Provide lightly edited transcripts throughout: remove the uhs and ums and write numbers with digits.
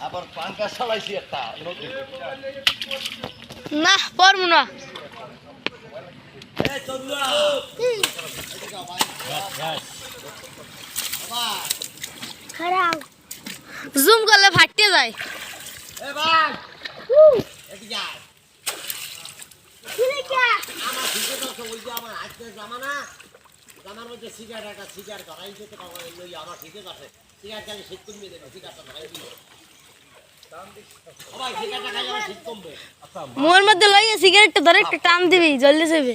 আবার পাঙ্কা চালাইছি একটা না পারবো না জুম করলে ফাটতে যায় আমার মধ্যে সিগারেট একটা সিগারেট ধরাই যেতে লই আমার ঠিকই আছে সিগারেট খালি শীত কমিয়ে দেবে সিগারেটটা ধরাই দিও সবাই সিগারেটটা খাই আমার শীত কমবে মোর মধ্যে লইয়া সিগারেটটা ধরে একটা টান দিবি জ্বললে যাবে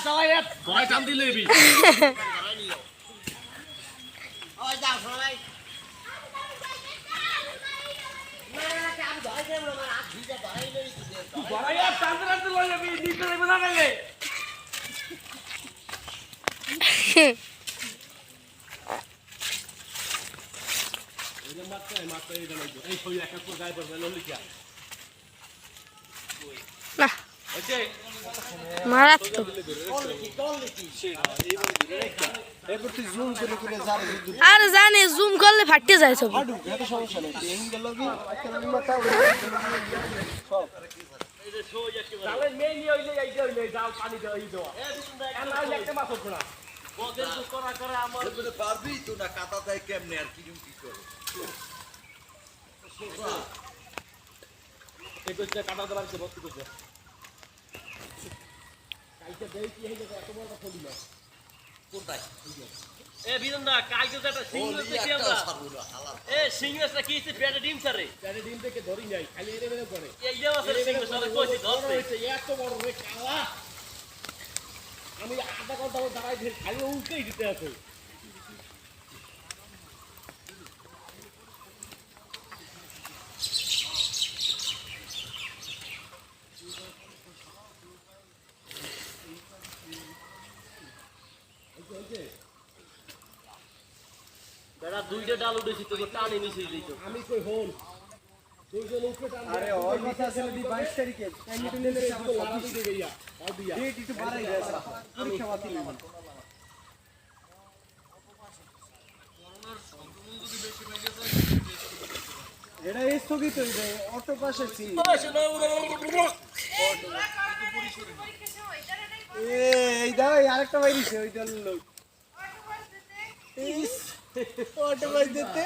সবাই ভয় টান দিলে না মারাত তো আর জানে জুম করলে ফাটতে যায় সব পারবি তো না কাটা দেয় কেমনে আর কি কি করে কাটা দেওয়ার যে বস্তু করছে কালকে দেই কি হয়ে যাবে এত বড় কথা দিল কোনটাই এ বিরন্দা কালকে তো একটা সিঙ্গেল দেখি আমরা এ সিঙ্গেলটা কি আছে পেটে ডিম ছাড়ে পেটে ডিম থেকে ধরি নাই খালি এর মেরে পড়ে এই যে আছে সিঙ্গেল সাথে কইছি ধরতে এত বড় রে কালা আমি আধা ঘন্টা দাঁড়াই ধরে খালি উল্টেই দিতে আছে বেড়া দুইটা ডাল উঠেছি তো টানি নিছি দিতো আমি কই হল দুইজন উপরে টান আরে ওই কথা আছে দি 22 তারিখে টাইমিটু নিলে আমাকে লাড়া দিতে গইয়া আর দিয়া ডেট একটু বাড়াই গেছে পরীক্ষা বাতিল না করোনার সংক্রমণ যদি বেশি হয়ে গেছে এটা স্থগিত হয়ে যায় অটো পাশে ছিল এই দাঁড়াই আরেকটা বাইরিছে ওইটার লোক অটো বাস দিতে